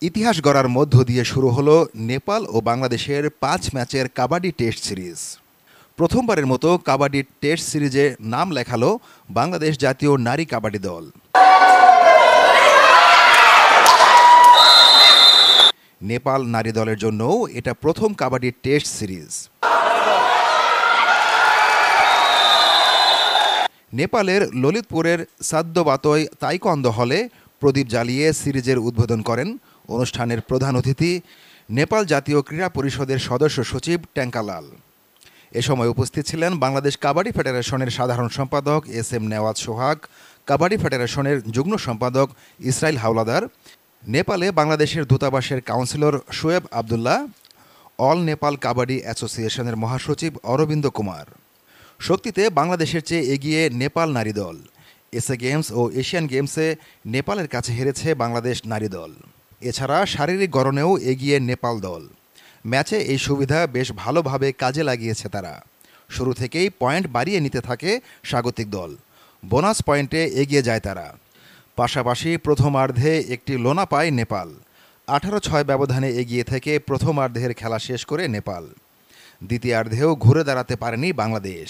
ইতিহাস গড়ার মধ্য দিয়ে শুরু হলো নেপাল ও বাংলাদেশের ৫ ম্যাচের কাবাডি টেস্ট সিরিজ। প্রথমবারের মতো কাবাডি টেস্ট সিরিজে নাম লেখালো বাংলাদেশ জাতীয় নারী কাবাডি দল। নেপাল নারী দলের জন্যও এটা প্রথম কাবাডি টেস্ট সিরিজ। নেপালের ললিতপুরের সাদ্যবাতয় তাইকোয়ান্দো হলে প্রদীপ জ্বালিয়ে সিরিজের উদ্বোধন করেন অনুষ্ঠানের প্রধান অতিথি নেপাল জাতীয় ক্রীড়া পরিষদের সদস্য সচিব ট্যাঙ্কালাল। এ সময় উপস্থিত ছিলেন বাংলাদেশ কাবাডি ফেডারেশনের সাধারণ সম্পাদক এস.এম. নেওয়াজ সোহাগ, কাবাডি ফেডারেশনের যুগ্ম সম্পাদক ইসরাইল হাওলাদার, নেপালে বাংলাদেশের দূতাবাসের কাউন্সিলর শোয়েব আবদুল্লাহ, অল নেপাল কাবাডি অ্যাসোসিয়েশনের মহাসচিব অরবিন্দ কুমার। শক্তিতে বাংলাদেশের চেয়ে এগিয়ে নেপাল নারী দল। এসএ গেমস ও এশিয়ান গেমসে নেপালের কাছে হেরেছে বাংলাদেশ নারী দল। এছাড়া শারীরিক গড়নেও এগিয়ে নেপাল দল। ম্যাচে এই সুবিধা বেশ ভালোভাবে কাজে লাগিয়েছে তারা। শুরু থেকেই পয়েন্ট বাড়িয়ে নিতে থাকে স্বাগতিক দল। বোনাস পয়েন্টে এগিয়ে যায় তারা। পাশাপাশি প্রথমার্ধে একটি লোনা পায় নেপাল। 18-6 ব্যবধানে এগিয়ে থেকে প্রথমার্ধের খেলা শেষ করে নেপাল। দ্বিতীয়ার্ধেও ঘুরে দাঁড়াতে পারেনি বাংলাদেশ।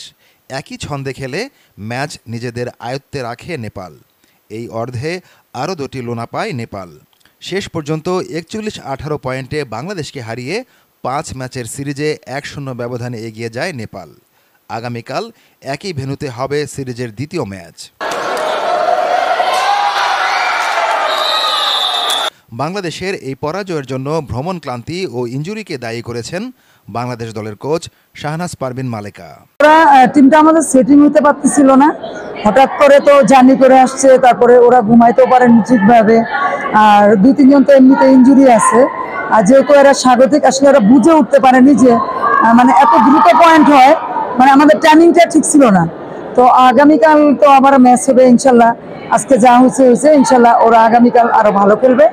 একই ছন্দে খেলে ম্যাচ নিজেদের আয়ত্তে রাখে নেপাল। এই অর্ধে আরও 2টি লোনা পায় নেপাল। শেষ পর্যন্ত 41-18 পয়েন্টে বাংলাদেশকে হারিয়ে 5 ম্যাচের সিরিজে 1-0 ব্যবধানে এগিয়ে যায় নেপাল। আগামীকাল একই ভেন্যুতে হবে সিরিজের দ্বিতীয় ম্যাচ। বাংলাদেশের এই পরাজয়ের জন্য ভ্রমণ ক্লান্তি ও ইনজুরিকে দায়ী করেছেন বাংলাদেশ দলের কোচ শাহনাজ পারভিন মালেকা। টিমটা আমাদের সেটিং হতে পারতেছিল না, হঠাৎ করে তো জার্নি করে আসছে, তারপরে ওরা ঘুমাইতেও পারেনি ঠিকভাবে, আর 2-3 জন তো এমনিতে ইনজুরি আছে। আর যেহেতু এরা স্বাগতিক, আসলে ওরা বুঝে উঠতে পারেনি যে মানে এত দ্রুত পয়েন্ট হয়, মানে আমাদের টাইমিংটা ঠিক ছিল না। তো আগামীকাল তো আবার ম্যাচ হবে ইনশাল্লাহ। আজকে যা হয়েছে ইনশাল্লাহ ওরা আগামীকাল আরো ভালো খেলবে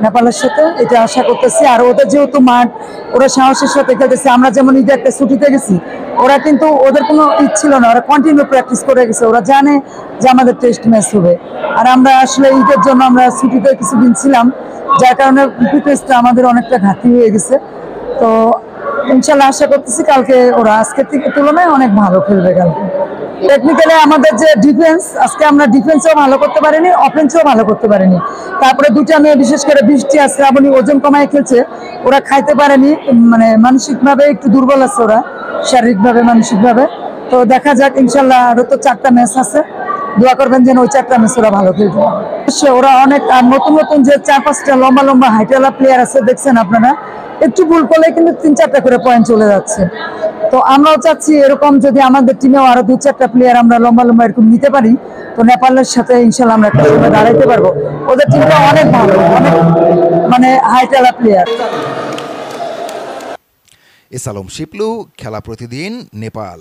নেপালের সাথে, এটা আশা করতেছি। আর ওদের যেহেতু মাঠ, ওরা সাহসের সাথে খেলতেছে। আমরা যেমন ঈদে একটা ছুটিতে গেছি, ওরা কিন্তু ওদের কোনো ঈদ ছিল না, ওরা কন্টিনিউ প্র্যাকটিস করে গেছে। ওরা জানে যে আমাদের টেস্ট ম্যাচ হবে। আর আমরা আসলে ঈদের জন্য আমরা ছুটিতে কিছুদিন ছিলাম, যার কারণে ফিটনেসটা আমাদের অনেকটা ঘাটতি হয়ে গেছে। তো ইনশাল্লাহ আশা করতেছি কালকে ওরা আজকের থেকে তুলনায় অনেক ভালো খেলবে। কালকে টেকনিক্যালি আমাদের যে ডিফেন্স, আজকে আমরা ডিফেন্সও ভালো করতে পারিনি, অফেন্সও ভালো করতে পারিনি। তারপরে 2টা মেয়ে, বিশেষ করে বৃষ্টি আর শ্রাবণী ওজন কমায় খেলছে, ওরা খাইতে পারেনি, মানে মানসিকভাবে একটু দুর্বল আছে ওরা, শারীরিকভাবে মানসিকভাবে। তো দেখা যাক ইনশাল্লাহ, আরও তো 4টা ম্যাচ আছে, দোয়া করবেন যেন ওই 4টা ম্যাচ ওরা ভালো খেলবে। ওরা অনেক নতুন নতুন যে 4-5টা লম্বা লম্বা হাইটালা প্লেয়ার আছে, দেখছেন আপনারা, একটু ভুল করলে কিন্তু 3-4টা করে পয়েন্ট চলে যাচ্ছে। তো আমরাও চাচ্ছি এরকম যদি আমাদের টিমেও আরো 2-4টা প্লেয়ার আমরা লম্বা লম্বা এরকম নিতে পারি, তো নেপালের সাথে ইনশাল্লাহ আমরা একটা সময় দাঁড়াইতে পারবো। ওদের টিমটা অনেক ভালো, অনেক মানে হাইটালা প্লেয়ার। এস আলম শিপলু, খেলা প্রতিদিন, নেপাল।